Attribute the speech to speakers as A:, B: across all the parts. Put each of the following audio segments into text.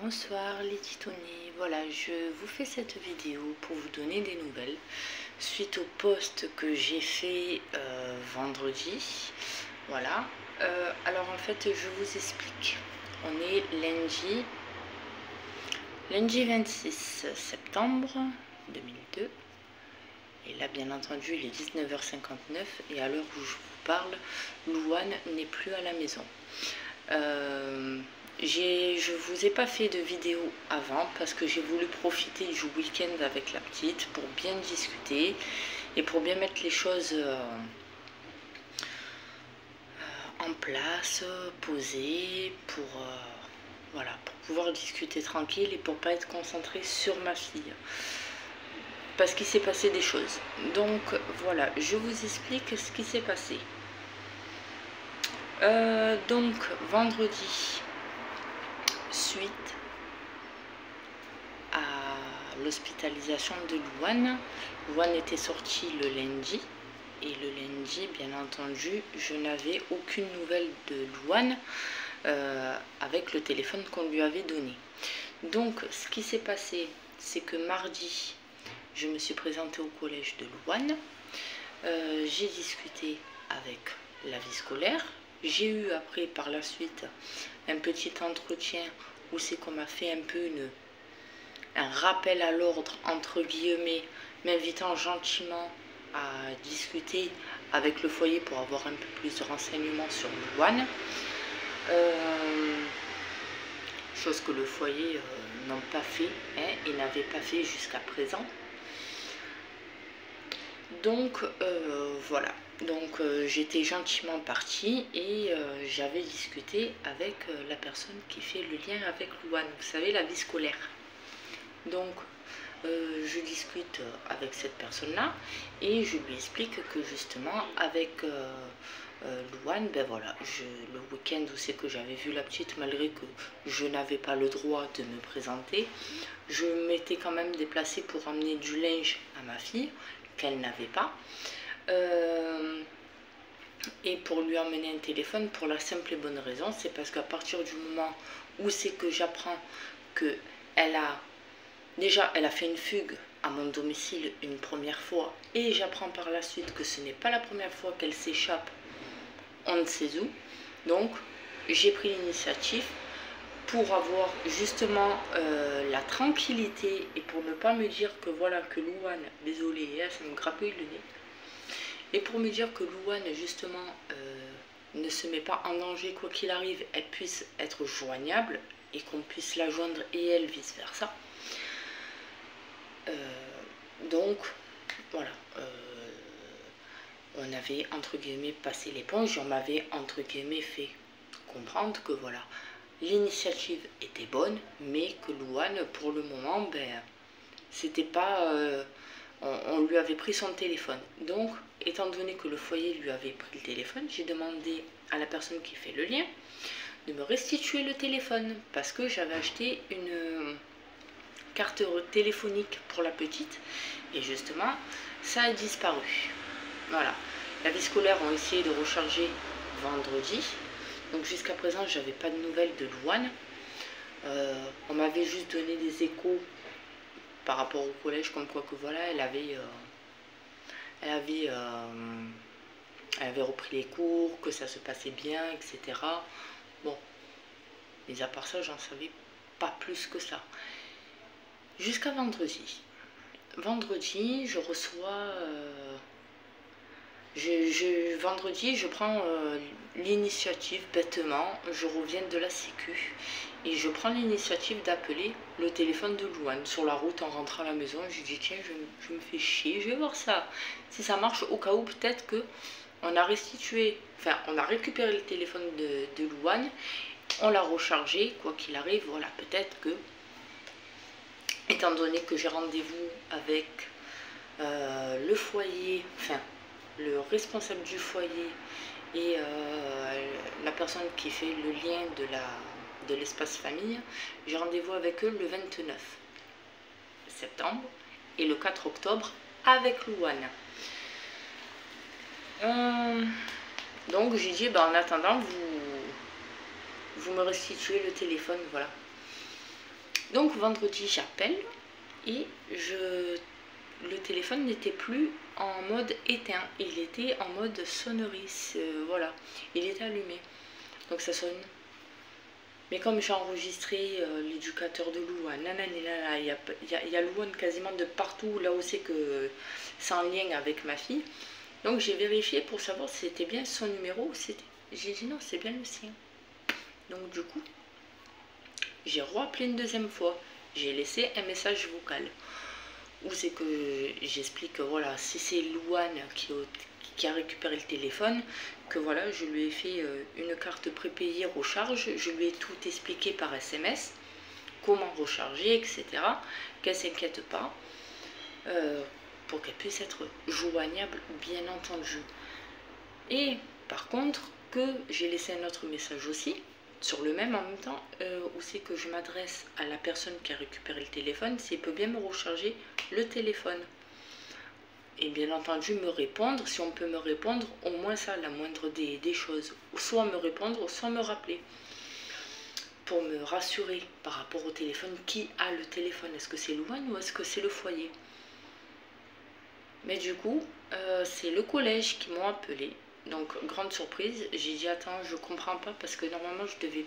A: Bonsoir les titonnés, voilà, je vous fais cette vidéo pour vous donner des nouvelles suite au post que j'ai fait vendredi. Voilà, alors en fait je vous explique, on est lundi 26 septembre 2002 et là bien entendu il est 19h59 et à l'heure où je vous parle, Louane n'est plus à la maison. Je vous ai pas fait de vidéo avant parce que j'ai voulu profiter du week-end avec la petite pour bien discuter et pour bien mettre les choses en place, posées, voilà, pour pouvoir discuter tranquille et pour pas être concentrée sur ma fille. Parce qu'il s'est passé des choses. Donc voilà, je vous explique ce qui s'est passé. Donc vendredi, suite à l'hospitalisation de Louane, Louane était sortie le lundi et le lundi bien entendu je n'avais aucune nouvelle de Louane avec le téléphone qu'on lui avait donné. Donc ce qui s'est passé, c'est que mardi je me suis présentée au collège de Louane, j'ai discuté avec la vie scolaire. J'ai eu après par la suite un petit entretien où c'est qu'on m'a fait un peu un rappel à l'ordre entre guillemets, m'invitant gentiment à discuter avec le foyer pour avoir un peu plus de renseignements sur Louane. Chose que le foyer n'ont pas fait et n'avait pas fait jusqu'à présent. Donc voilà, donc j'étais gentiment partie et j'avais discuté avec la personne qui fait le lien avec Louane, vous savez, la vie scolaire. Donc je discute avec cette personne là et je lui explique que justement avec Louane, ben voilà, le week-end où c'est que j'avais vu la petite, malgré que je n'avais pas le droit de me présenter, je m'étais quand même déplacée pour emmener du linge à ma fille qu'elle n'avait pas et pour lui emmener un téléphone pour la simple et bonne raison, c'est parce qu'à partir du moment où c'est que j'apprends que elle a fait une fugue à mon domicile une première fois et j'apprends par la suite que ce n'est pas la première fois qu'elle s'échappe on ne sait où, donc j'ai pris l'initiative pour avoir justement la tranquillité et pour ne pas me dire que voilà, que Louane, désolée, ça me grappille le nez, et pour me dire que Louane justement ne se met pas en danger, quoi qu'il arrive, elle puisse être joignable et qu'on puisse la joindre et elle vice versa. Donc voilà, on avait entre guillemets passé l'éponge, on m'avait entre guillemets fait comprendre que voilà, l'initiative était bonne, mais que Louane, pour le moment, ben, c'était pas... on lui avait pris son téléphone. Donc, étant donné que le foyer lui avait pris le téléphone, j'ai demandé à la personne qui fait le lien de me restituer le téléphone. Parce que j'avais acheté une carte téléphonique pour la petite. Et justement, ça a disparu. Voilà. La vie scolaire ont essayé de recharger vendredi. Donc jusqu'à présent, j'avais pas de nouvelles de Louane. On m'avait juste donné des échos par rapport au collège, comme quoi que voilà, elle avait repris les cours, que ça se passait bien, etc. Bon, mais à part ça, j'en savais pas plus que ça. Jusqu'à vendredi. Vendredi, je reçois... vendredi, je prends l'initiative, bêtement, je reviens de la sécu et je prends l'initiative d'appeler le téléphone de Louane. Sur la route, en rentrant à la maison, je dis tiens, je me fais chier, je vais voir ça. Si ça marche, au cas où, peut-être que on a restitué, enfin, on a récupéré le téléphone de Louane, on l'a rechargé, quoi qu'il arrive, voilà, peut-être que, étant donné que j'ai rendez-vous avec le foyer, enfin, le responsable du foyer et la personne qui fait le lien de l'espace famille, j'ai rendez-vous avec eux le 29 septembre et le 4 octobre avec Louane. Donc j'ai dit, en attendant, vous me restituez le téléphone, voilà. Donc vendredi j'appelle et le téléphone n'était plus en mode éteint, il était en mode sonnerie, voilà, il était allumé, donc ça sonne. Mais comme j'ai enregistré l'éducateur de Louane, il y a Louane quasiment de partout, là où c'est que c'est en lien avec ma fille, donc j'ai vérifié pour savoir si c'était bien son numéro ou c'était. J'ai dit non, c'est bien le sien. Donc du coup, j'ai rappelé une deuxième fois, j'ai laissé un message vocal où c'est que j'explique que voilà, si c'est Louane qui a récupéré le téléphone, que voilà, je lui ai fait une carte prépayée recharge, je lui ai tout expliqué par SMS, comment recharger, etc. Qu'elle s'inquiète pas, pour qu'elle puisse être joignable, bien entendu. Et par contre, que j'ai laissé un autre message aussi, sur le même en même temps, où c'est que je m'adresse à la personne qui a récupéré le téléphone, s'il peut bien me recharger le téléphone. Et bien entendu me répondre, si on peut me répondre, au moins ça, la moindre des choses. Soit me répondre, soit me rappeler. Pour me rassurer par rapport au téléphone, qui a le téléphone, est-ce que c'est Louane ou est-ce que c'est le foyer? Mais du coup, c'est le collège qui m'ont appelé. Donc, grande surprise, j'ai dit attends, je comprends pas parce que normalement je devais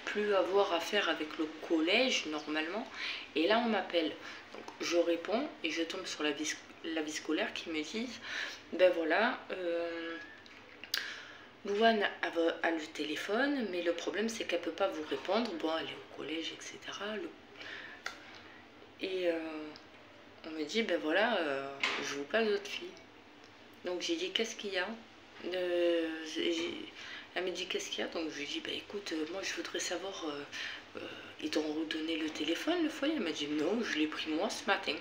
A: plus avoir affaire avec le collège normalement. Et là, on m'appelle. Donc, je réponds et je tombe sur la vie scolaire qui me disent ben voilà, Louane a le téléphone, mais le problème c'est qu'elle peut pas vous répondre. Bon, elle est au collège, etc. Et on me dit ben voilà, je vous passe votre fille. Donc j'ai dit qu'est-ce qu'il y a, elle me dit qu'est-ce qu'il y a, donc je lui dis bah écoute, moi je voudrais savoir, ils t'ont redonné le téléphone, le foyer? Elle m'a dit non, je l'ai pris moi ce matin.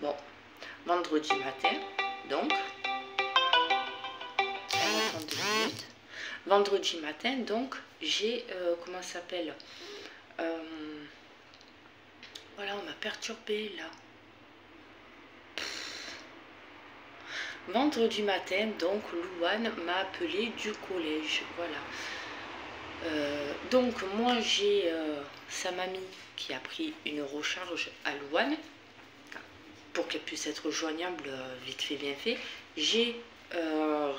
A: Bon, vendredi matin, donc, elle attend 2 minutes. Vendredi matin, donc, j'ai, comment ça s'appelle, voilà, on m'a perturbé là. Vendredi matin, donc, Louane m'a appelé du collège, voilà. Donc, moi, j'ai sa mamie qui a pris une recharge à Louane pour qu'elle puisse être joignable vite fait, bien fait. J'ai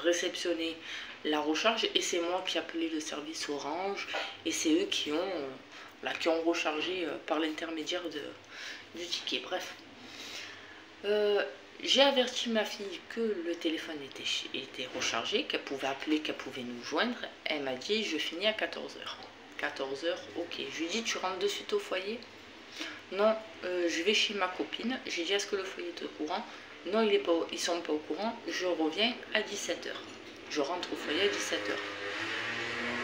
A: réceptionné la recharge et c'est moi qui ai appelé le service Orange et c'est eux qui ont rechargé par l'intermédiaire du ticket. Bref. J'ai averti ma fille que le téléphone était rechargé, qu'elle pouvait appeler, qu'elle pouvait nous joindre. Elle m'a dit je finis à 14 h. 14 h, ok. Je lui ai dit tu rentres de suite au foyer? Non, je vais chez ma copine. J'ai dit est-ce que le foyer est au courant? Non, ils sont pas au courant. Je reviens à 17 h. Je rentre au foyer à 17 h.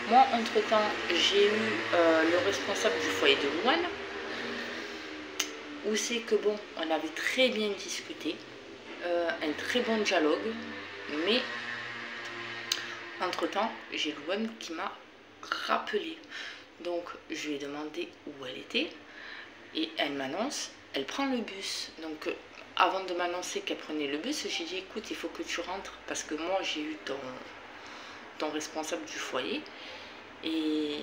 A: Moi, entre-temps, j'ai eu le responsable du foyer de Louane, où c'est que bon, on avait très bien discuté. Un très bon dialogue, mais entre temps j'ai Louane qui m'a rappelé, donc je lui ai demandé où elle était et elle m'annonce elle prend le bus. Donc avant de m'annoncer qu'elle prenait le bus, j'ai dit écoute, il faut que tu rentres parce que moi j'ai eu ton responsable du foyer et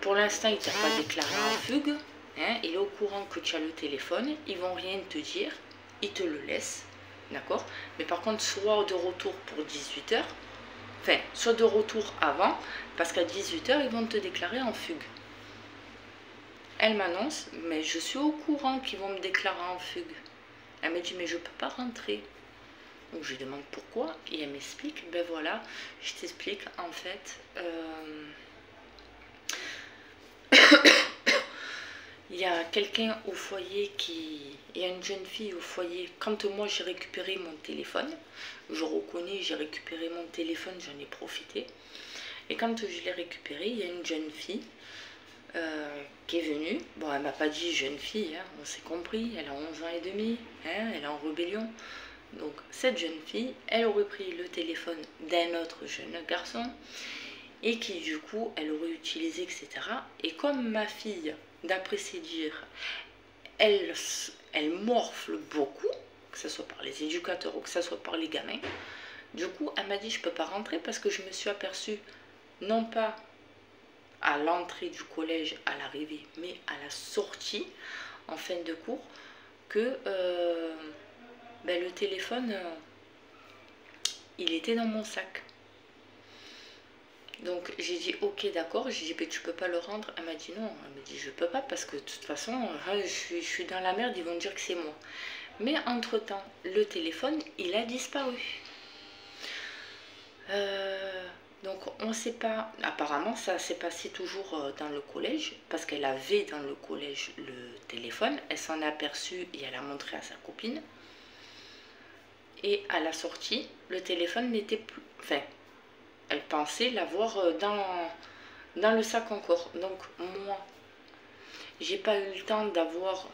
A: pour l'instant il t'a pas déclaré en fugue, hein, il est au courant que tu as le téléphone, ils vont rien te dire, ils te le laissent. D'accord? Mais par contre, soit de retour pour 18 h, enfin, soit de retour avant, parce qu'à 18 h, ils vont te déclarer en fugue. Elle m'annonce, mais je suis au courant qu'ils vont me déclarer en fugue. Elle me dit, mais je peux pas rentrer. Donc je lui demande pourquoi, et elle m'explique, ben voilà, je t'explique, en fait, il y a quelqu'un au foyer il y a une jeune fille au foyer. Quand moi j'ai récupéré mon téléphone, je reconnais, j'ai récupéré mon téléphone, j'en ai profité. Et quand je l'ai récupéré, il y a une jeune fille qui est venue. Bon, elle m'a pas dit jeune fille, hein, on s'est compris, elle a 11 ans et demi, hein, elle est en rébellion. Donc cette jeune fille, elle aurait pris le téléphone d'un autre jeune garçon et qui du coup, elle aurait utilisé, etc. Et comme ma fille, d'après ses dires, elle morfle beaucoup, que ce soit par les éducateurs ou que ce soit par les gamins. Du coup, elle m'a dit je peux pas rentrer parce que je me suis aperçue, non pas à l'entrée du collège, à l'arrivée, mais à la sortie, en fin de cours, que le téléphone, il était dans mon sac. Donc j'ai dit ok d'accord, j'ai dit mais tu peux pas le rendre. Elle m'a dit non, elle m'a dit je peux pas parce que de toute façon je suis dans la merde, ils vont dire que c'est moi. Mais entre temps le téléphone il a disparu. Donc on sait pas, apparemment ça s'est passé toujours dans le collège parce qu'elle avait dans le collège le téléphone, elle s'en est aperçue et elle a montré à sa copine. Et à la sortie le téléphone n'était plus, enfin elle pensait l'avoir dans le sac encore. Donc moi, j'ai pas eu le temps d'avoir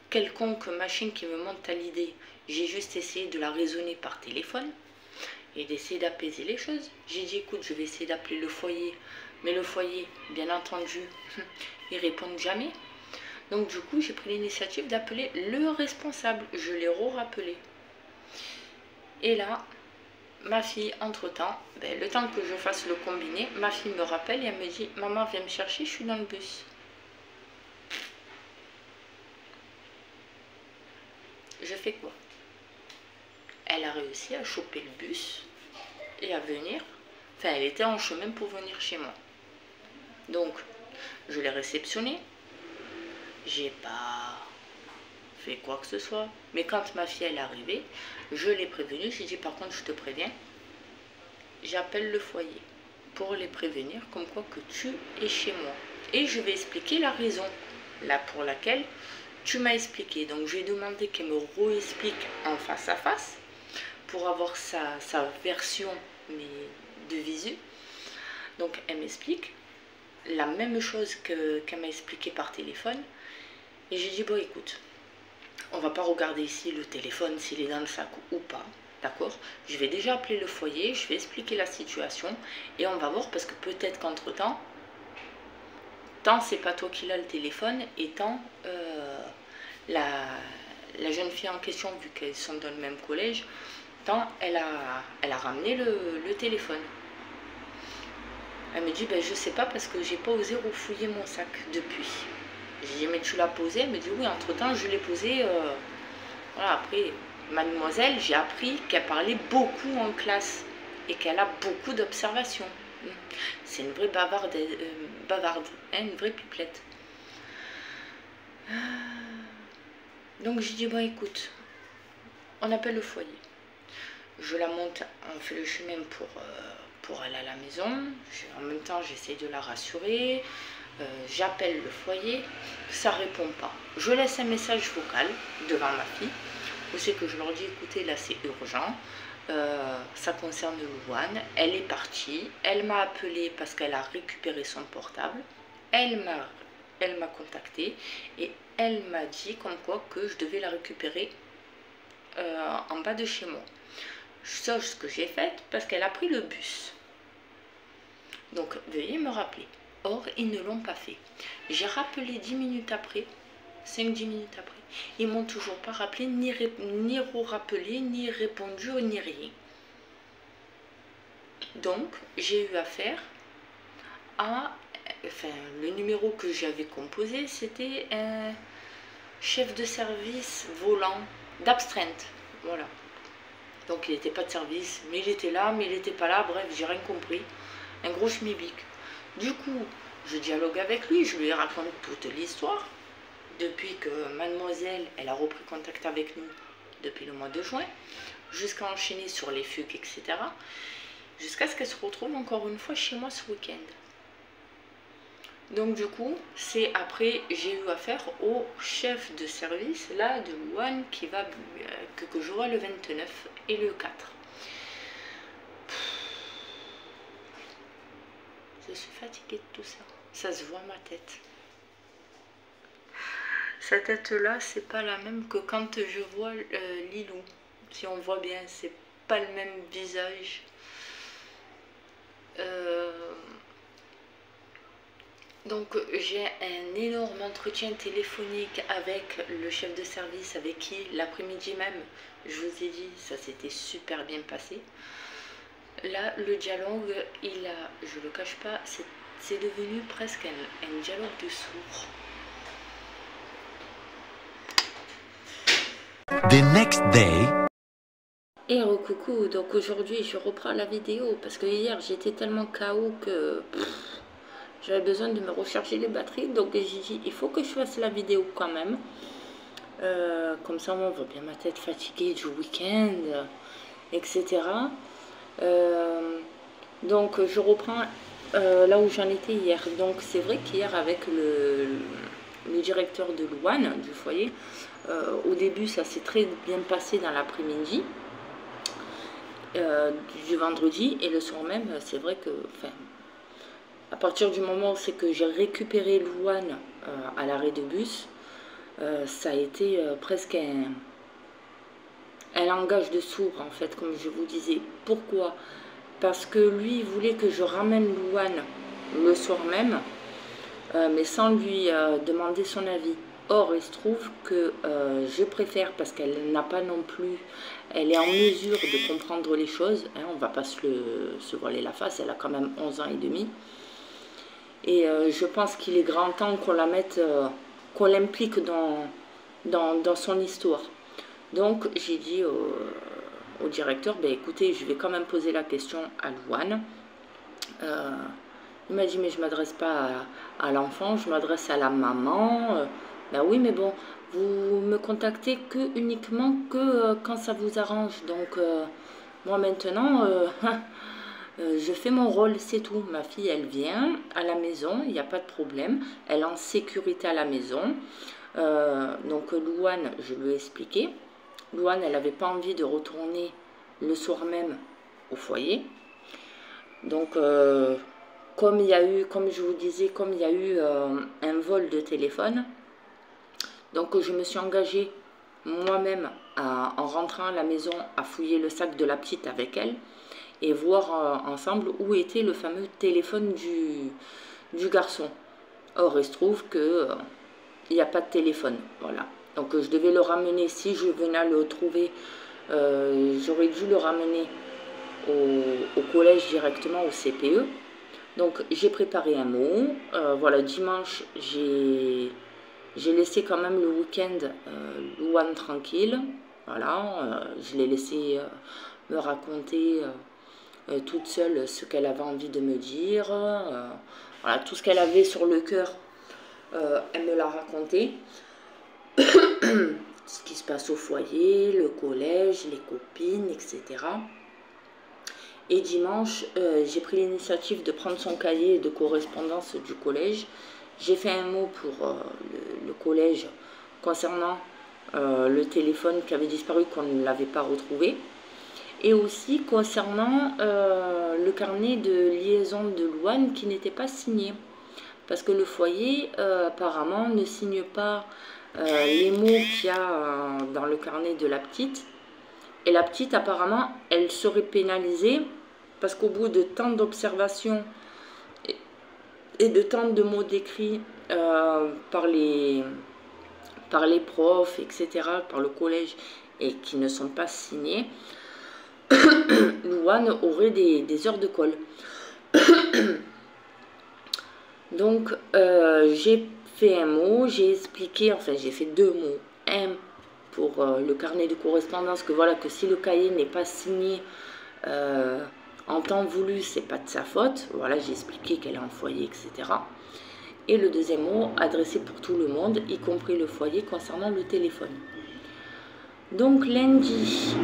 A: quelconque machine qui me monte à l'idée. J'ai juste essayé de la raisonner par téléphone et d'essayer d'apaiser les choses. J'ai dit écoute, je vais essayer d'appeler le foyer. Mais le foyer, bien entendu, ils répondent jamais. Donc du coup, j'ai pris l'initiative d'appeler le responsable. Je l'ai rappelé. Et là, ma fille, entre-temps, le temps que je fasse le combiné, ma fille me rappelle et elle me dit « Maman, viens me chercher, je suis dans le bus. » Je fais quoi? Elle a réussi à choper le bus et à venir. Enfin, elle était en chemin pour venir chez moi. Donc, je l'ai réceptionnée. J'ai pas fait quoi que ce soit. Mais quand ma fille elle est arrivée, je l'ai prévenue. J'ai dit par contre, je te préviens, j'appelle le foyer pour les prévenir comme quoi que tu es chez moi. Et je vais expliquer la raison là pour laquelle tu m'as expliqué. Donc j'ai demandé qu'elle me réexplique en face à face pour avoir sa version mais de visu. Donc elle m'explique la même chose qu'elle m'a expliqué par téléphone. Et j'ai dit bon écoute, on va pas regarder ici le téléphone s'il est dans le sac ou pas. D'accord? Je vais déjà appeler le foyer, je vais expliquer la situation et on va voir parce que peut-être qu'entre-temps, tant c'est pas toi qui l'as le téléphone et tant la jeune fille en question, vu qu'elles sont dans le même collège, tant elle a ramené le téléphone. Elle me dit, je sais pas parce que j'ai pas osé refouiller mon sac depuis. J'ai dit, mais tu l'as posé? Elle me dit, oui, entre-temps, je l'ai posé. Voilà, après, mademoiselle, j'ai appris qu'elle parlait beaucoup en classe et qu'elle a beaucoup d'observations. C'est une vraie bavarde, hein, une vraie pipelette. Donc j'ai dit, bon écoute, on appelle le foyer. Je la monte, on fait le chemin pour aller à la maison. En même temps, j'essaie de la rassurer. J'appelle le foyer, ça répond pas. Je laisse un message vocal devant ma fille. Où c'est que je leur dis, écoutez, là c'est urgent. Ça concerne Louane. Elle est partie. Elle m'a appelé parce qu'elle a récupéré son portable. Elle m'a contacté et elle m'a dit comme quoi que je devais la récupérer en bas de chez moi. Sauf ce que j'ai fait parce qu'elle a pris le bus. Donc veuillez me rappeler. Or ils ne l'ont pas fait. J'ai rappelé 10 minutes après, 5-10 minutes après. Ils m'ont toujours pas rappelé, ni rappelé, ni répondu, ni rien. Donc j'ai eu affaire à... Enfin, le numéro que j'avais composé, c'était un chef de service volant d'abstrainte. Voilà. Donc il n'était pas de service, mais il était là, mais il n'était pas là. Bref, j'ai rien compris. Un gros schmibic. Du coup, je dialogue avec lui, je lui raconte toute l'histoire. Depuis que mademoiselle, elle a repris contact avec nous depuis le mois de juin, jusqu'à enchaîner sur les fugues, etc. Jusqu'à ce qu'elle se retrouve encore une fois chez moi ce week-end. Donc du coup, c'est après, j'ai eu affaire au chef de service là de Louane qui va que je vois le 29 et le 4. Je suis fatiguée de tout ça. Ça se voit ma tête. Cette tête-là, c'est pas la même que quand je vois Lilou. Si on voit bien, c'est pas le même visage. Donc j'ai un énorme entretien téléphonique avec le chef de service avec qui l'après-midi même, je vous ai dit, ça s'était super bien passé. Là, le dialogue, je le cache pas, C'est devenu presque un dialogue de sourds.
B: The next day.
A: Et coucou, donc aujourd'hui je reprends la vidéo parce que hier j'étais tellement KO que j'avais besoin de me recharger les batteries, donc j'ai dit il faut que je fasse la vidéo quand même. Comme ça on voit bien ma tête fatiguée du week-end, etc. Donc je reprends là où j'en étais hier. Donc c'est vrai qu'hier avec le directeur de Louane, du foyer, au début ça s'est très bien passé dans l'après-midi. Du vendredi, et le soir même, c'est vrai que, enfin, à partir du moment où c'est que j'ai récupéré Louane à l'arrêt de bus, ça a été presque un langage de sourd en fait, comme je vous disais. Pourquoi? Parce que lui il voulait que je ramène Louane le soir même, mais sans lui demander son avis. Or, il se trouve que je préfère, parce qu'elle n'a pas non plus, elle est en mesure de comprendre les choses, hein, on ne va pas se voiler la face, elle a quand même 11 ans et demi. Et je pense qu'il est grand temps qu'on la mette, qu'on l'implique dans son histoire. Donc, j'ai dit au directeur, ben, écoutez, je vais quand même poser la question à Louane. Il m'a dit, mais je ne m'adresse pas à l'enfant, je m'adresse à la maman. Ben oui, mais bon, vous me contactez uniquement que quand ça vous arrange. Donc, moi maintenant, je fais mon rôle, c'est tout. Ma fille, elle vient à la maison, il n'y a pas de problème. Elle est en sécurité à la maison. Donc, Louane, je lui ai expliqué. Louane, elle n'avait pas envie de retourner le soir même au foyer. Donc, comme il y a eu, comme je vous disais, comme il y a eu un vol de téléphone, donc je me suis engagée moi-même en rentrant à la maison à fouiller le sac de la petite avec elle et voir ensemble où était le fameux téléphone du garçon. Or, il se trouve que il n'y a pas de téléphone, voilà. Donc je devais le ramener, si je venais à le trouver, j'aurais dû le ramener au collège directement, au CPE. Donc j'ai préparé un mot, voilà, dimanche j'ai laissé quand même le week-end Louane tranquille, voilà, je l'ai laissé me raconter toute seule ce qu'elle avait envie de me dire, voilà, tout ce qu'elle avait sur le cœur, elle me l'a raconté, ce qui se passe au foyer, le collège, les copines, etc. Et dimanche, j'ai pris l'initiative de prendre son cahier de correspondance du collège. J'ai fait un mot pour le collège concernant le téléphone qui avait disparu, qu'on ne l'avait pas retrouvé. Et aussi concernant le carnet de liaison de Louane qui n'était pas signé. Parce que le foyer, apparemment, ne signe pas les mots qu'il y a dans le carnet de la petite. Et la petite, apparemment, elle serait pénalisée parce qu'au bout de tant d'observations et de tant de mots décrits par les profs, etc., par le collège, et qui ne sont pas signés, Louane aurait des heures de colle. Donc, j'ai fait un mot, j'ai expliqué, enfin j'ai fait deux mots. Un pour le carnet de correspondance, que voilà, que si le cahier n'est pas signé en temps voulu, c'est pas de sa faute. Voilà, j'ai expliqué qu'elle est en foyer, etc. Et le deuxième mot, adressé pour tout le monde, y compris le foyer, concernant le téléphone. Donc lundi,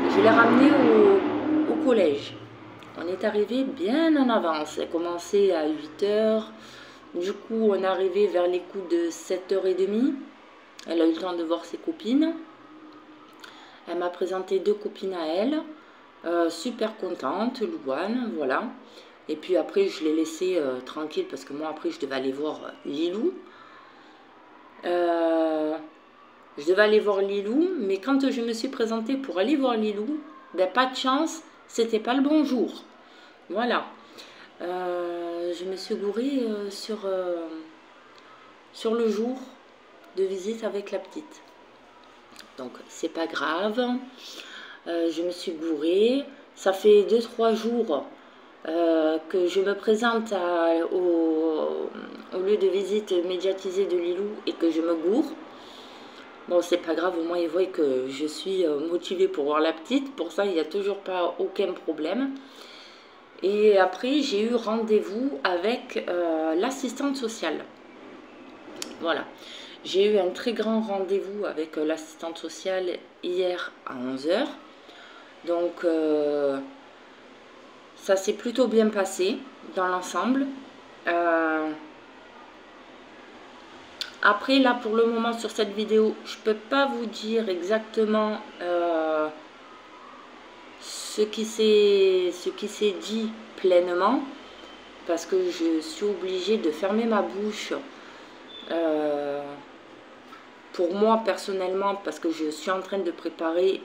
A: je l'ai ramené au collège. On est arrivé bien en avance. Elle commençait à 8 h. Du coup, on est arrivé vers les coups de 7 h 30. Elle a eu le temps de voir ses copines. Elle m'a présenté deux copines à elle. Super contente, Louane, voilà. Et puis après, je l'ai laissée tranquille parce que moi, après, je devais aller voir Lilou. Je devais aller voir Lilou, mais quand je me suis présentée pour aller voir Lilou, ben pas de chance, c'était pas le bon jour. Voilà. Je me suis gourée sur le jour de visite avec la petite. Donc, c'est pas grave. Je me suis gourée. Ça fait 2-3 jours que je me présente au lieu de visite médiatisé de Lilou et que je me gourre. Bon, c'est pas grave, au moins ils voient que je suis motivée pour voir la petite. Pour ça, il n'y a toujours pas aucun problème. Et après, j'ai eu rendez-vous avec l'assistante sociale. Voilà. J'ai eu un très grand rendez-vous avec l'assistante sociale hier à 11 h. Donc, ça s'est plutôt bien passé dans l'ensemble. Après, là, pour le moment, sur cette vidéo, je ne peux pas vous dire exactement ce qui s'est dit pleinement, parce que je suis obligée de fermer ma bouche pour moi personnellement, parce que je suis en train de préparer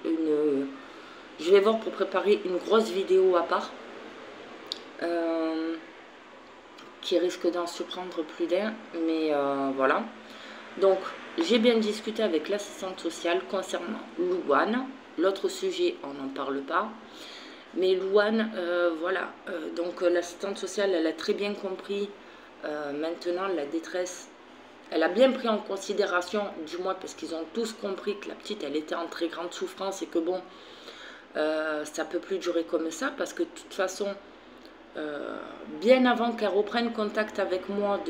A: je vais voir pour préparer une grosse vidéo à part qui risque d'en surprendre plus d'un, mais voilà. Donc j'ai bien discuté avec l'assistante sociale concernant Louane. L'autre sujet, on n'en parle pas. Mais Louane, voilà, donc l'assistante sociale, elle a très bien compris maintenant la détresse. Elle a bien pris en considération, du moins parce qu'ils ont tous compris que la petite, elle était en très grande souffrance et que bon, ça peut plus durer comme ça, parce que de toute façon, bien avant qu'elle reprenne contact avec moi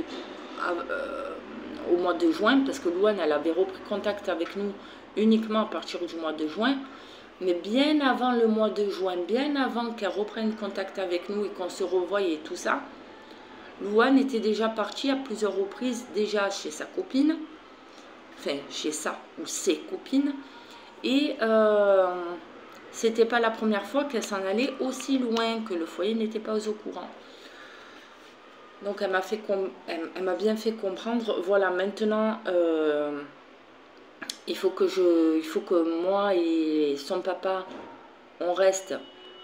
A: au mois de juin, parce que Louane, elle avait repris contact avec nous uniquement à partir du mois de juin, mais bien avant le mois de juin, bien avant qu'elle reprenne contact avec nous et qu'on se revoie et tout ça, Louane était déjà partie à plusieurs reprises, déjà chez sa copine, enfin chez sa ou ses copines, et c'était pas la première fois qu'elle s'en allait aussi loin, que le foyer n'était pas au courant. Donc elle m'a bien fait comprendre, voilà, maintenant il faut que moi et son papa, on reste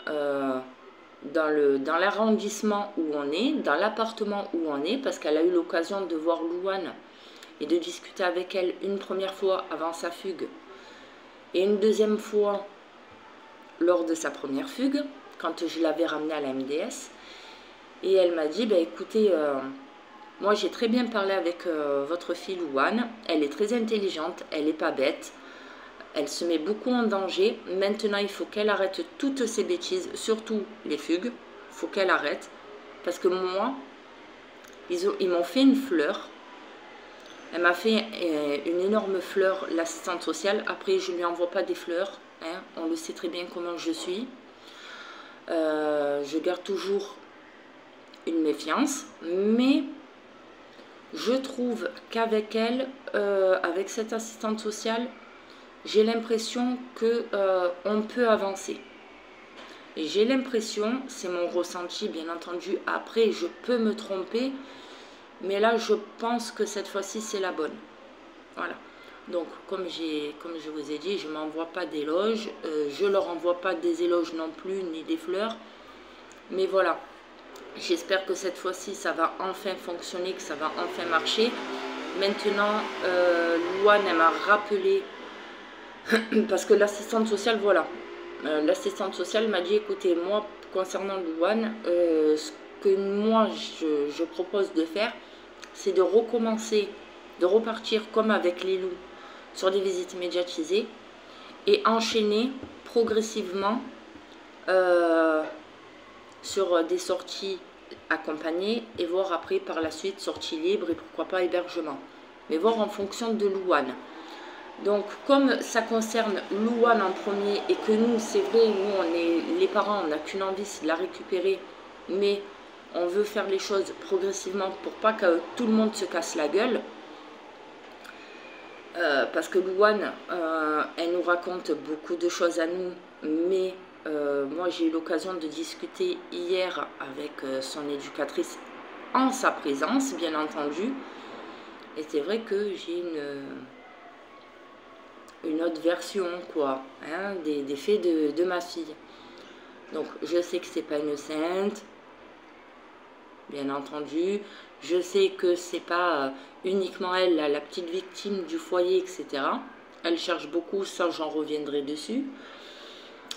A: dans l'arrondissement où on est, dans l'appartement où on est, parce qu'elle a eu l'occasion de voir Louane et de discuter avec elle une première fois avant sa fugue et une deuxième fois lors de sa première fugue, quand je l'avais ramenée à la MDS. Et elle m'a dit, bah, écoutez, moi j'ai très bien parlé avec votre fille Louane, elle est très intelligente, elle n'est pas bête, elle se met beaucoup en danger. Maintenant, il faut qu'elle arrête toutes ces bêtises, surtout les fugues. Il faut qu'elle arrête. Parce que moi, ils m'ont fait une fleur. Elle m'a fait une énorme fleur, l'assistante sociale. Après, je ne lui envoie pas des fleurs. Hein. On le sait très bien comment je suis. Je garde toujours une méfiance. Mais je trouve qu'avec elle, avec cette assistante sociale, j'ai l'impression qu'on peut avancer. Et j'ai l'impression, c'est mon ressenti bien entendu, après je peux me tromper, mais là je pense que cette fois-ci c'est la bonne. Voilà. Donc comme je vous ai dit, je ne m'envoie pas d'éloges, je ne leur envoie pas des éloges non plus, ni des fleurs. Mais voilà, j'espère que cette fois-ci ça va enfin fonctionner, que ça va enfin marcher. Maintenant, Louane, elle m'a rappelé, parce que l'assistante sociale, voilà, l'assistante sociale m'a dit, écoutez, moi, concernant Louane, ce que moi, je propose de faire, c'est de recommencer, de repartir comme avec Lilou sur des visites médiatisées et enchaîner progressivement sur des sorties accompagnées et voir après par la suite sortie libre et pourquoi pas hébergement. Mais voir en fonction de Louane. Donc, comme ça concerne Louane en premier et que nous, c'est vrai, nous, on est les parents, on n'a qu'une envie, c'est de la récupérer, mais on veut faire les choses progressivement pour pas que tout le monde se casse la gueule. Parce que Louane, elle nous raconte beaucoup de choses à nous, mais moi, j'ai eu l'occasion de discuter hier avec son éducatrice en sa présence, bien entendu. Et c'est vrai que j'ai une autre version, quoi, hein, des faits de ma fille. Donc, je sais que c'est pas une sainte, bien entendu. Je sais que c'est pas uniquement elle, la petite victime du foyer, etc. Elle cherche beaucoup, ça j'en reviendrai dessus.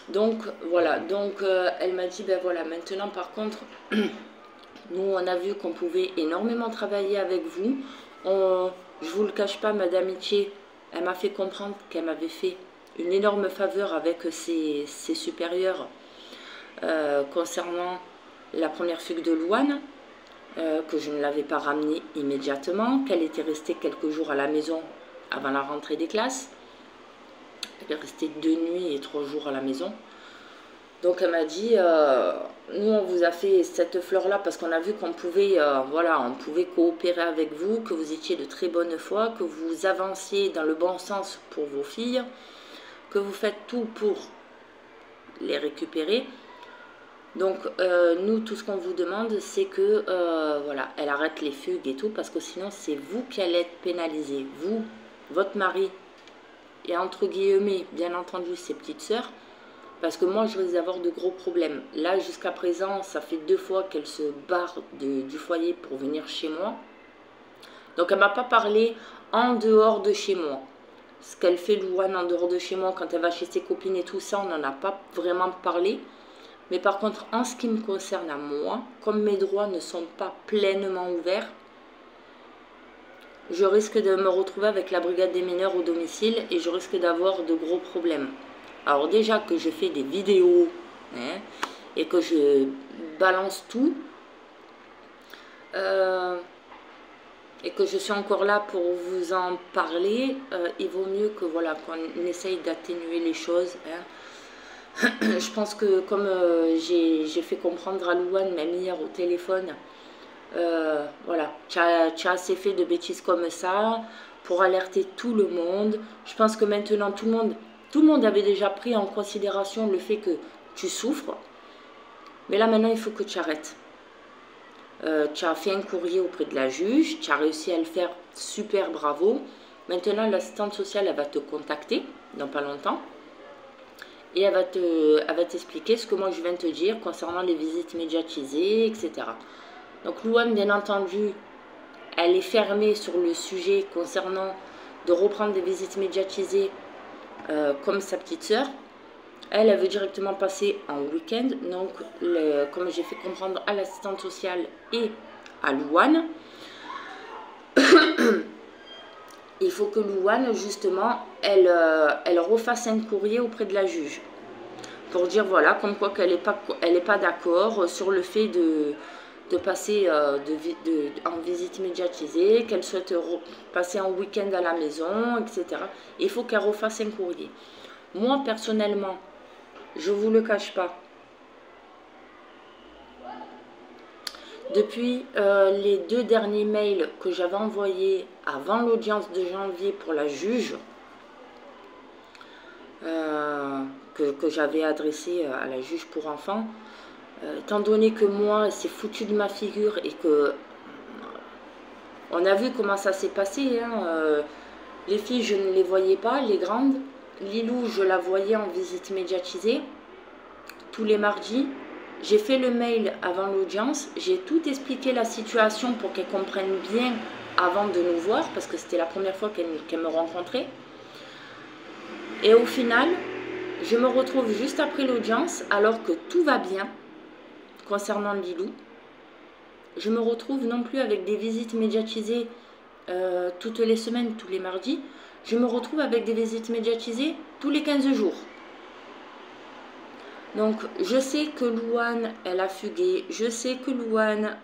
A: Donc voilà, donc elle m'a dit, ben voilà, maintenant par contre, nous on a vu qu'on pouvait énormément travailler avec vous. Je vous le cache pas, ma d'amitié, elle m'a fait comprendre qu'elle m'avait fait une énorme faveur avec ses supérieurs concernant la première fugue de Louane, que je ne l'avais pas ramenée immédiatement, qu'elle était restée quelques jours à la maison avant la rentrée des classes. Elle est restée 2 nuits et 3 jours à la maison. Donc elle m'a dit, nous on vous a fait cette fleur-là parce qu'on a vu qu'on pouvait, voilà, on pouvait coopérer avec vous, que vous étiez de très bonne foi, que vous avanciez dans le bon sens pour vos filles, que vous faites tout pour les récupérer. Donc nous, tout ce qu'on vous demande, c'est que, voilà, elle arrête les fugues et tout, parce que sinon c'est vous qui allez être pénalisé. Vous, votre mari, et entre guillemets, bien entendu, ses petites sœurs, parce que moi, je risque d'avoir de gros problèmes. Là, jusqu'à présent, ça fait 2 fois qu'elle se barre du foyer pour venir chez moi. Donc, elle ne m'a pas parlé en dehors de chez moi. Ce qu'elle fait, Louane, en dehors de chez moi, quand elle va chez ses copines et tout ça, on n'en a pas vraiment parlé. Mais par contre, en ce qui me concerne à moi, comme mes droits ne sont pas pleinement ouverts, je risque de me retrouver avec la brigade des mineurs au domicile et je risque d'avoir de gros problèmes. Alors déjà que je fais des vidéos hein, et que je balance tout et que je suis encore là pour vous en parler, il vaut mieux que voilà qu'on essaye d'atténuer les choses. Hein. Je pense que comme j'ai fait comprendre à Louane, même hier au téléphone, voilà, tu as assez fait de bêtises comme ça pour alerter tout le monde. Je pense que maintenant tout le monde avait déjà pris en considération le fait que tu souffres. Mais là maintenant il faut que tu arrêtes. Tu as fait un courrier auprès de la juge, tu as réussi à le faire, super bravo. Maintenant l'assistante sociale elle va te contacter dans pas longtemps. Et elle va t'expliquer ce que moi je viens de te dire concernant les visites médiatisées, etc. Donc Louane, bien entendu, elle est fermée sur le sujet concernant de reprendre des visites médiatisées comme sa petite sœur. Elle veut directement passer en week-end. Donc, comme j'ai fait comprendre à l'assistante sociale et à Louane, il faut que Louane, justement, elle refasse un courrier auprès de la juge. Pour dire, voilà, comme quoi qu'elle n'est pas d'accord sur le fait de passer en visite médiatisée, qu'elle souhaite passer en week-end à la maison, etc. Il faut qu'elle refasse un courrier. Moi, personnellement, je ne vous le cache pas, depuis les 2 derniers mails que j'avais envoyés avant l'audience de janvier pour la juge, que j'avais adressé à la juge pour enfants, étant donné que moi, c'est foutu de ma figure et que on a vu comment ça s'est passé. Hein, les filles, je ne les voyais pas, les grandes. Lilou, je la voyais en visite médiatisée tous les mardis. J'ai fait le mail avant l'audience. J'ai tout expliqué la situation pour qu'elle comprenne bien avant de nous voir, parce que c'était la première fois qu'elle me rencontrait. Et au final, je me retrouve juste après l'audience, alors que tout va bien concernant Lilou. Je me retrouve non plus avec des visites médiatisées toutes les semaines, tous les mardis. Je me retrouve avec des visites médiatisées tous les 15 jours. Donc, je sais que Louane, elle a fugué. Je sais que Louane,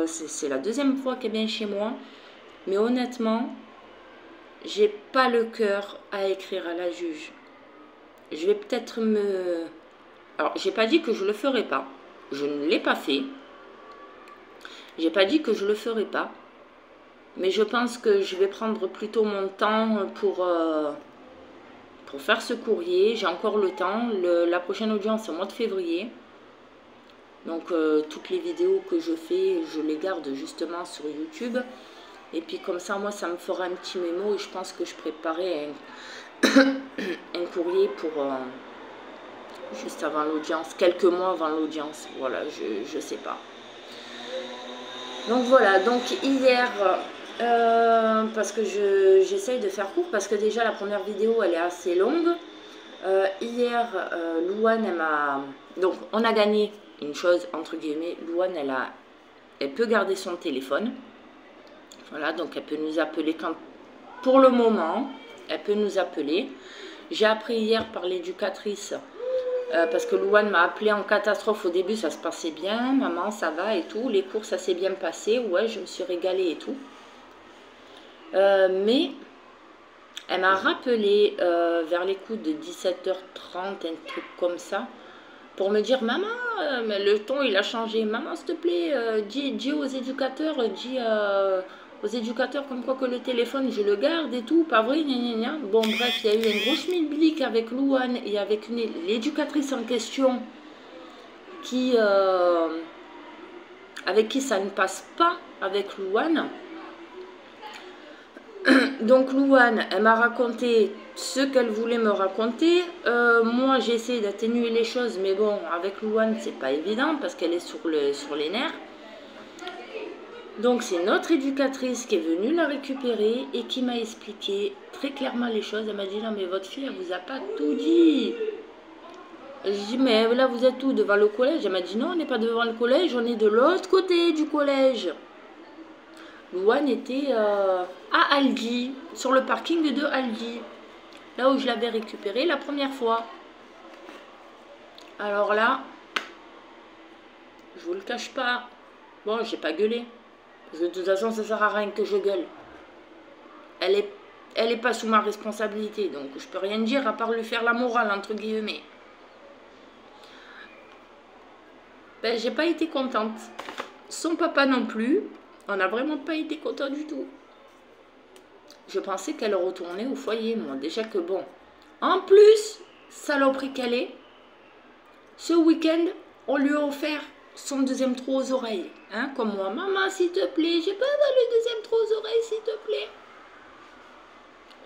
A: c'est la 2e fois qu'elle vient chez moi. Mais honnêtement, j'ai pas le cœur à écrire à la juge. Je vais peut-être me... Alors, j'ai pas dit que je le ferai pas. Je ne l'ai pas fait. J'ai pas dit que je le ferai pas. Mais je pense que je vais prendre plutôt mon temps pour faire ce courrier. J'ai encore le temps. La prochaine audience, c'est au mois de février. Donc, toutes les vidéos que je fais, je les garde justement sur YouTube. Et puis, comme ça, moi, ça me fera un petit mémo. Et je pense que je préparais un courrier pour... juste avant l'audience. Quelques mois avant l'audience. Voilà, je sais pas. Donc, voilà. Donc, hier... parce que j'essaye de faire court, parce que déjà la première vidéo elle est assez longue. Hier, Louane, elle m'a... Donc, on a gagné une chose, entre guillemets. Louane, elle peut garder son téléphone. Voilà, donc elle peut nous appeler quand... Pour le moment, elle peut nous appeler. J'ai appris hier par l'éducatrice, parce que Louane m'a appelé en catastrophe. Au début, ça se passait bien. Maman, ça va et tout. Les cours, ça s'est bien passé. Ouais, je me suis régalée et tout. Mais... Elle m'a rappelé vers les coups de 17h30, un truc comme ça, pour me dire, maman, le ton il a changé, maman s'il te plaît, dis aux éducateurs, aux éducateurs comme quoi que le téléphone je le garde et tout, pas vrai, gna gna gna. Bon bref, il y a eu un gros schmilblick avec Louane et avec l'éducatrice en question qui, avec qui ça ne passe pas avec Louane. Donc Louane, elle m'a raconté ce qu'elle voulait me raconter. Moi, j'ai essayé d'atténuer les choses, mais bon, avec Louane, c'est pas évident parce qu'elle est sur les nerfs. Donc c'est notre éducatrice qui est venue la récupérer et qui m'a expliqué très clairement les choses. Elle m'a dit, non mais votre fille, elle vous a pas tout dit. J'ai dit, mais là vous êtes où, devant le collège? Elle m'a dit, non, on n'est pas devant le collège, on est de l'autre côté du collège. Louane était à Aldi, sur le parking de Aldi, là où je l'avais récupéré la première fois. Alors là, je vous le cache pas, bon, j'ai pas gueulé, parce que de toute façon, ça sert à rien que je gueule. Elle est pas sous ma responsabilité, donc je peux rien dire à part lui faire la morale, entre guillemets. Ben, j'ai pas été contente. Son papa non plus. On n'a vraiment pas été content du tout. Je pensais qu'elle retournait au foyer, moi. Déjà que bon. En plus, saloperie qu'elle est, ce week-end, on lui a offert son deuxième trou aux oreilles. Hein, comme moi. Maman, s'il te plaît, j'ai pas le deuxième trou aux oreilles, s'il te plaît.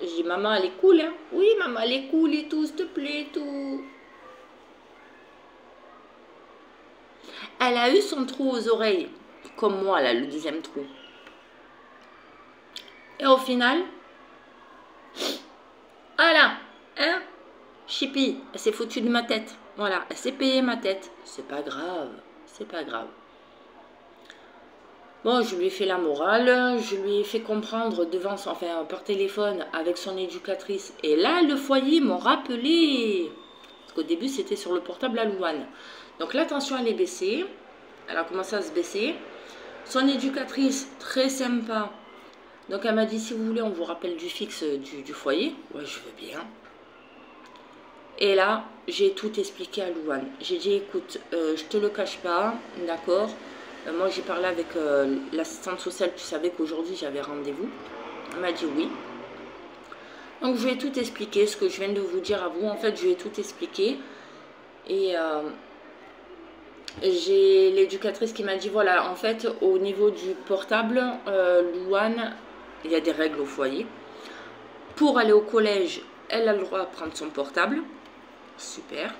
A: Je dis, maman, elle est cool, hein. Oui, maman, elle est cool et tout, s'il te plaît, tout. Elle a eu son trou aux oreilles. Comme moi, là, le deuxième trou. Et au final, voilà, hein, Chippy, elle s'est foutue de ma tête. Voilà, elle s'est payée ma tête. C'est pas grave, c'est pas grave. Bon, je lui ai fait la morale, je lui ai fait comprendre devant son, enfin, par téléphone avec son éducatrice. Et là, le foyer m'ont rappelé. Parce qu'au début, c'était sur le portable à Louane. Donc la tension, elle est baissée. Elle a commencé à se baisser. Son éducatrice, très sympa. Donc elle m'a dit, si vous voulez, on vous rappelle du fixe du foyer. Ouais, je veux bien. Et là, j'ai tout expliqué à Louane. J'ai dit, écoute, je te le cache pas, d'accord. Moi, j'ai parlé avec l'assistante sociale. Tu savais qu'aujourd'hui, j'avais rendez-vous. Elle m'a dit oui. Donc, je lui ai tout expliqué, ce que je viens de vous dire à vous. En fait, je lui ai tout expliqué. Et j'ai l'éducatrice qui m'a dit, voilà, en fait, au niveau du portable, Louane, il y a des règles au foyer. Pour aller au collège, elle a le droit de prendre son portable. Super.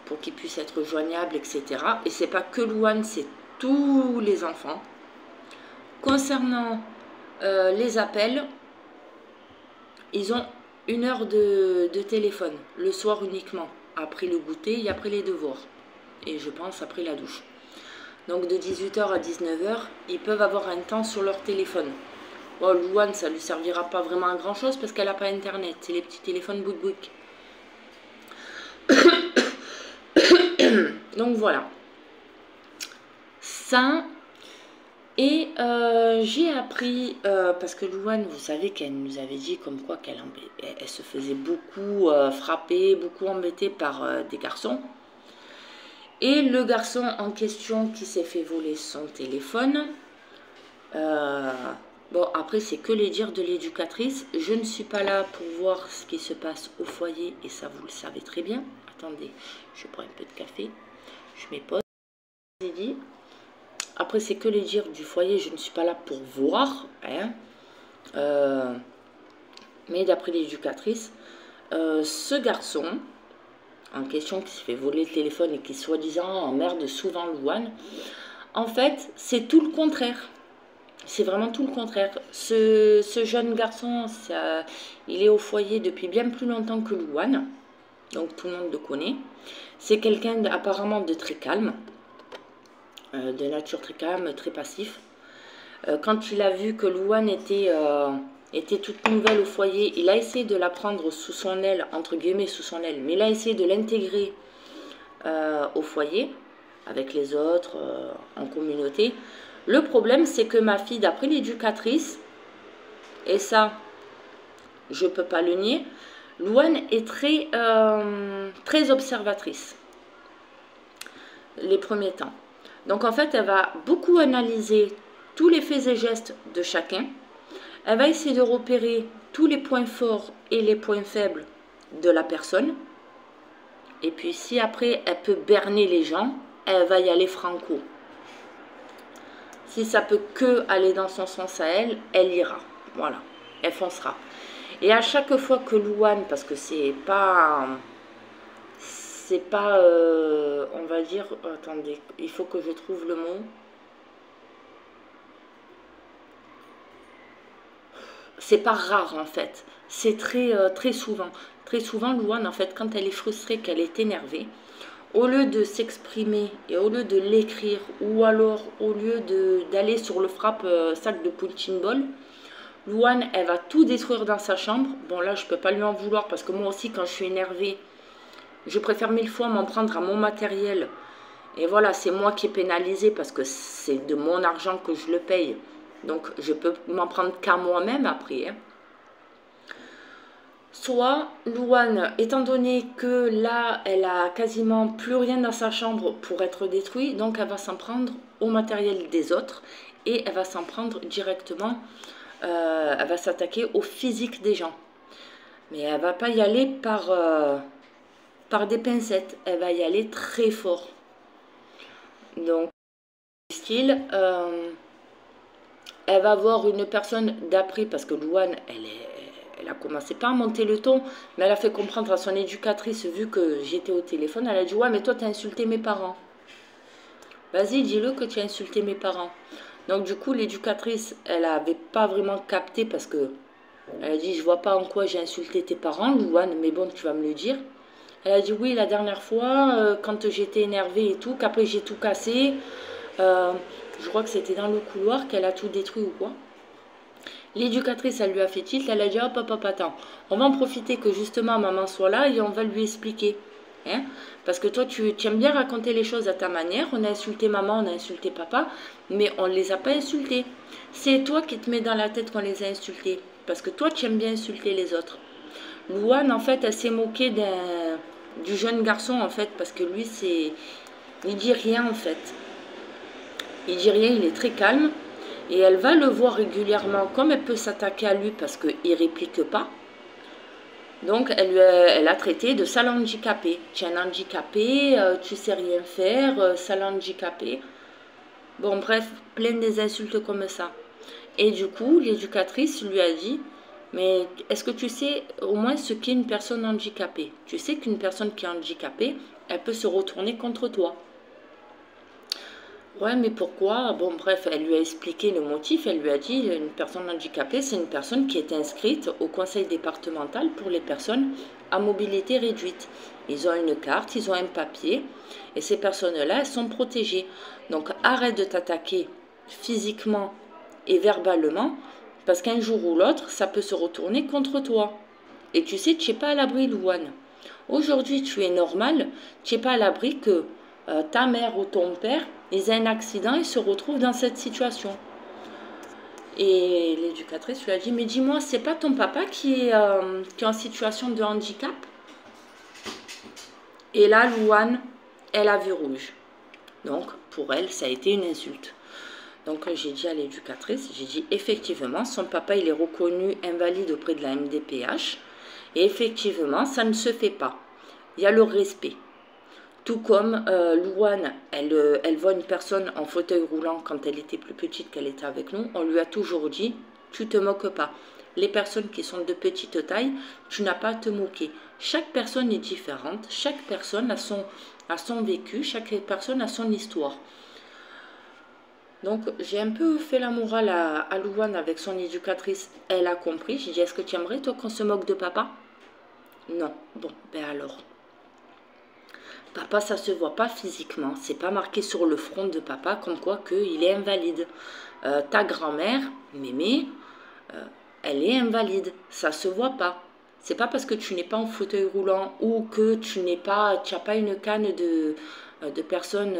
A: Pour qu'il puisse être joignable, etc. Et c'est pas que Louane, c'est tous les enfants. Concernant les appels, ils ont 1 heure de téléphone, le soir uniquement, après le goûter et après les devoirs. Et je pense après la douche. Donc de 18h à 19h, ils peuvent avoir un temps sur leur téléphone. Bon, Louane, ça ne lui servira pas vraiment à grand chose parce qu'elle n'a pas internet. C'est les petits téléphones bouk-bouk. Donc voilà. Ça. Et j'ai appris, parce que Louane, vous savez qu'elle nous avait dit comme quoi qu'elle se faisait beaucoup frapper, beaucoup embêter par des garçons. Et le garçon en question qui s'est fait voler son téléphone, bon après c'est que les dires de l'éducatrice, je ne suis pas là pour voir ce qui se passe au foyer et ça vous le savez très bien. Attendez, je prends un peu de café, je mets pause. J'ai dit, après c'est que les dires du foyer, je ne suis pas là pour voir, hein. Mais d'après l'éducatrice, ce garçon en question qui se fait voler le téléphone et qui soi-disant emmerde souvent Louane, en fait c'est tout le contraire. C'est vraiment tout le contraire. Ce jeune garçon, il est au foyer depuis bien plus longtemps que Louane. donc tout le monde le connaît. C'est quelqu'un apparemment de très calme, de nature très calme, très passif. Quand il a vu que Louane était toute nouvelle au foyer, il a essayé de la prendre sous son aile, entre guillemets sous son aile, mais il a essayé de l'intégrer au foyer, avec les autres, en communauté. Le problème, c'est que ma fille, d'après l'éducatrice, et ça, je ne peux pas le nier, Louane est très observatrice, les premiers temps. Donc en fait, elle va beaucoup analyser tous les faits et gestes de chacun. Elle va essayer de repérer tous les points forts et les points faibles de la personne. Et puis si après, elle peut berner les gens, elle va y aller franco. Si ça peut que aller dans son sens à elle, elle ira. Voilà, elle foncera. Et à chaque fois que Louane, parce que c'est pas, on va dire, attendez, il faut que je trouve le mot. C'est pas rare en fait, c'est très souvent. Très souvent, Louane, en fait, quand elle est frustrée, qu'elle est énervée, au lieu de s'exprimer et au lieu de l'écrire, ou alors au lieu d'aller sur le frappe sac de punching ball, Louane, elle va tout détruire dans sa chambre. Bon là, je peux pas lui en vouloir parce que moi aussi, quand je suis énervée, je préfère 1000 fois m'en prendre à mon matériel. Et voilà, c'est moi qui est pénalisée parce que c'est de mon argent que je le paye. Donc, je peux m'en prendre qu'à moi-même après. Hein. Soit, Louane, étant donné que là, elle a quasiment plus rien dans sa chambre pour être détruite, donc elle va s'en prendre au matériel des autres et elle va s'en prendre directement, elle va s'attaquer au physique des gens. Mais elle va pas y aller par des pincettes, elle va y aller très fort. Donc, style, elle va voir une personne d'après, parce que Louane, elle a commencé pas à monter le ton, mais elle a fait comprendre à son éducatrice, vu que j'étais au téléphone, elle a dit « Ouais, mais toi, tu as insulté mes parents. Vas-y, dis-le que tu as insulté mes parents. » Donc, du coup, l'éducatrice, elle n'avait pas vraiment capté, parce que elle a dit « Je vois pas en quoi j'ai insulté tes parents, Louane, mais bon, tu vas me le dire. » Elle a dit « Oui, la dernière fois, quand j'étais énervée et tout, qu'après j'ai tout cassé. Je crois que c'était dans le couloir qu'elle a tout détruit ou quoi. » L'éducatrice, elle lui a fait tilt, elle a dit « Hop, hop, hop, attends, on va en profiter que justement maman soit là et on va lui expliquer. Hein? Parce que toi, tu aimes bien raconter les choses à ta manière. On a insulté maman, on a insulté papa, mais on ne les a pas insultés. C'est toi qui te mets dans la tête qu'on les a insultés. Parce que toi, tu aimes bien insulter les autres. » Louane, en fait, elle s'est moquée du jeune garçon, en fait, parce que lui, il dit rien, en fait. Il dit rien, il est très calme. Et elle va le voir régulièrement, comme elle peut s'attaquer à lui parce qu'il ne réplique pas. Donc, elle a traité de sale handicapé. Tu es un handicapé, tu sais rien faire, sale handicapé. Bon, bref, plein des insultes comme ça. Et du coup, l'éducatrice lui a dit « Mais est-ce que tu sais au moins ce qu'est une personne handicapée? Tu sais qu'une personne qui est handicapée, elle peut se retourner contre toi. » Ouais, mais pourquoi? Bon, bref, elle lui a expliqué le motif. Elle lui a dit, une personne handicapée, c'est une personne qui est inscrite au conseil départemental pour les personnes à mobilité réduite. Ils ont une carte, ils ont un papier, et ces personnes-là, elles sont protégées. Donc, arrête de t'attaquer physiquement et verbalement, parce qu'un jour ou l'autre, ça peut se retourner contre toi. Et tu sais, tu n'es pas à l'abri, Louane. Aujourd'hui, tu es normal, tu n'es pas à l'abri que ta mère ou ton père, ils aient un accident et se retrouvent dans cette situation. Et l'éducatrice lui a dit, mais dis-moi, c'est pas ton papa qui est en situation de handicap? Et là, Louane, elle a vu rouge. Donc, pour elle, ça a été une insulte. Donc, j'ai dit à l'éducatrice, j'ai dit, effectivement, son papa, il est reconnu invalide auprès de la MDPH. Et effectivement, ça ne se fait pas. Il y a le respect. Tout comme Louane, elle voit une personne en fauteuil roulant quand elle était plus petite, qu'elle était avec nous. On lui a toujours dit, tu te moques pas. Les personnes qui sont de petite taille, tu n'as pas à te moquer. Chaque personne est différente. Chaque personne a son vécu. Chaque personne a son histoire. Donc, j'ai un peu fait la morale à Louane avec son éducatrice. Elle a compris. J'ai dit, est-ce que tu aimerais, toi, qu'on se moque de papa? Non. Bon, ben alors. Papa, ça se voit pas physiquement. C'est pas marqué sur le front de papa comme quoi qu'il est invalide. Ta grand-mère, Mémé, elle est invalide. Ça se voit pas. C'est pas parce que tu n'es pas en fauteuil roulant ou que tu n'as pas une canne de personne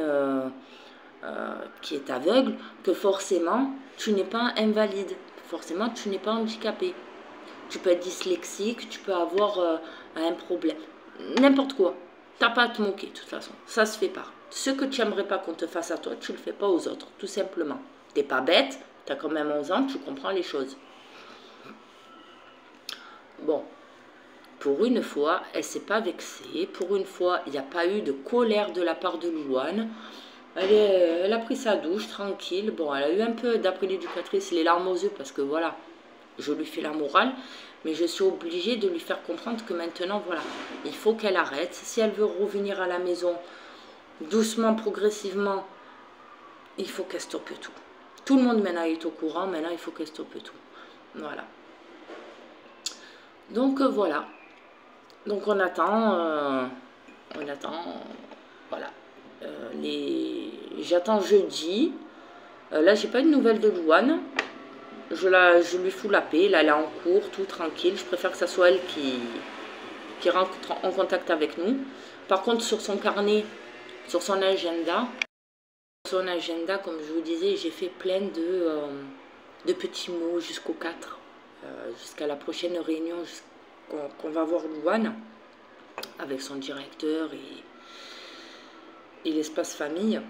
A: qui est aveugle que forcément tu n'es pas invalide. Forcément tu n'es pas handicapé. Tu peux être dyslexique, tu peux avoir un problème. N'importe quoi. T'as pas à te moquer de toute façon. Ça se fait pas. Ce que tu aimerais pas qu'on te fasse à toi, tu le fais pas aux autres. Tout simplement. T'es pas bête, tu as quand même 11 ans, tu comprends les choses. Bon. Pour une fois, elle s'est pas vexée. Pour une fois, il n'y a pas eu de colère de la part de Louane. Elle a pris sa douche, tranquille. Bon, elle a eu un peu, d'après l'éducatrice, les larmes aux yeux parce que voilà, je lui fais la morale. Mais je suis obligée de lui faire comprendre que maintenant, voilà, il faut qu'elle arrête. Si elle veut revenir à la maison, doucement, progressivement, il faut qu'elle stoppe tout. Tout le monde maintenant est au courant. Maintenant, il faut qu'elle stoppe tout. Voilà. Donc, voilà. Donc, on attend, voilà. J'attends jeudi. Là, j'ai pas de nouvelles de Louane. Je lui fous la paix. Là, elle est en cours, tout tranquille. Je préfère que ça soit elle qui rentre en contact avec nous. Par contre, sur son carnet, sur son agenda, comme je vous disais, j'ai fait plein de petits mots jusqu'au 4, jusqu'à la prochaine réunion qu'on va voir Louane avec son directeur et l'espace famille.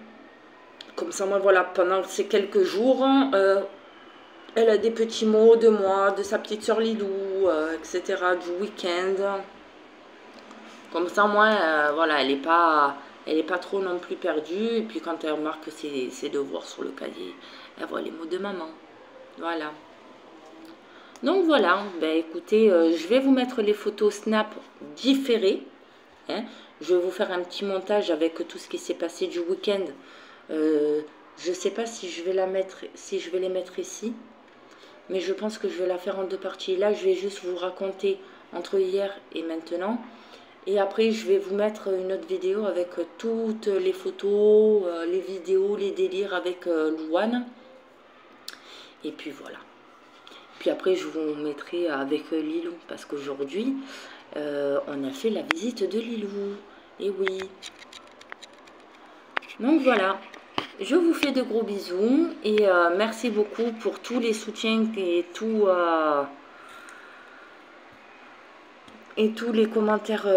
A: Comme ça, moi, voilà, pendant ces quelques jours, elle a des petits mots de moi, de sa petite soeur Lilou, etc., du week-end. Comme ça, moi, voilà, elle n'est pas trop non plus perdue. Et puis, quand elle remarque ses devoirs sur le cahier, elle voit les mots de maman. Voilà. Donc, voilà. Ben, écoutez, je vais vous mettre les photos Snap différées. Hein. Je vais vous faire un petit montage avec tout ce qui s'est passé du week-end. Je ne sais pas si je vais les mettre ici. Mais je pense que je vais la faire en 2 parties. Là, je vais juste vous raconter entre hier et maintenant. Et après, je vais vous mettre une autre vidéo avec toutes les photos, les vidéos, les délires avec Louane. Et puis voilà. Puis après, je vous mettrai avec Lilou. Parce qu'aujourd'hui, on a fait la visite de Lilou. Et oui. Donc voilà. Je vous fais de gros bisous. Et merci beaucoup pour tous les soutiens et tous les commentaires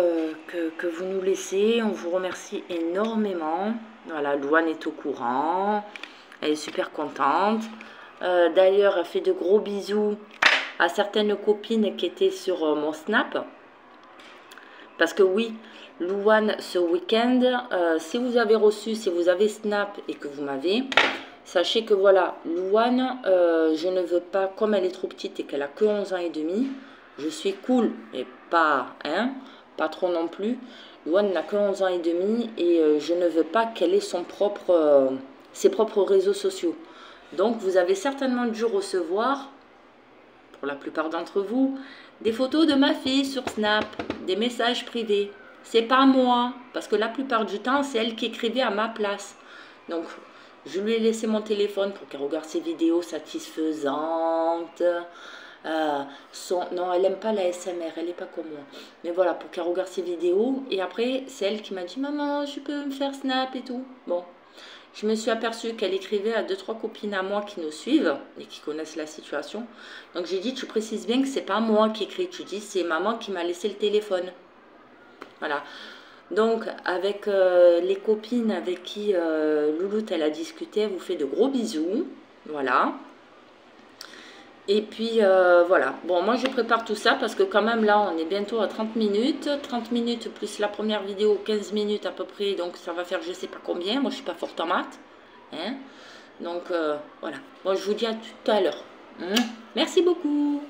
A: que vous nous laissez. On vous remercie énormément. Voilà, Louane est au courant. Elle est super contente. D'ailleurs, elle fait de gros bisous à certaines copines qui étaient sur mon Snap. Parce que oui, Louane, ce week-end, si vous avez reçu, si vous avez Snap et que vous m'avez, sachez que voilà, Louane, je ne veux pas, comme elle est trop petite et qu'elle a que 11 ans et demi, je suis cool, mais pas trop non plus. Louane n'a que 11 ans et demi et je ne veux pas qu'elle ait ses propres réseaux sociaux. Donc, vous avez certainement dû recevoir, pour la plupart d'entre vous, des photos de ma fille sur Snap, des messages privés. C'est pas moi, parce que la plupart du temps, c'est elle qui écrivait à ma place. Donc, je lui ai laissé mon téléphone pour qu'elle regarde ses vidéos satisfaisantes. Non, elle n'aime pas la SMR, elle n'est pas comme moi. Mais voilà, pour qu'elle regarde ses vidéos. Et après, c'est elle qui m'a dit, maman, je peux me faire Snap et tout. Bon, je me suis aperçue qu'elle écrivait à 2-3 copines à moi qui nous suivent et qui connaissent la situation. Donc j'ai dit, tu précises bien que c'est pas moi qui écris. Tu dis, c'est maman qui m'a laissé le téléphone. Voilà. Donc avec les copines avec qui Louloute elle a discuté, elle vous fait de gros bisous. Voilà. Et puis voilà, bon moi je prépare tout ça parce que quand même là on est bientôt à 30 minutes. 30 minutes plus la première vidéo, 15 minutes à peu près, donc ça va faire je sais pas combien. Moi je suis pas forte en maths. Hein. Donc voilà, bon je vous dis à tout à l'heure. Merci beaucoup.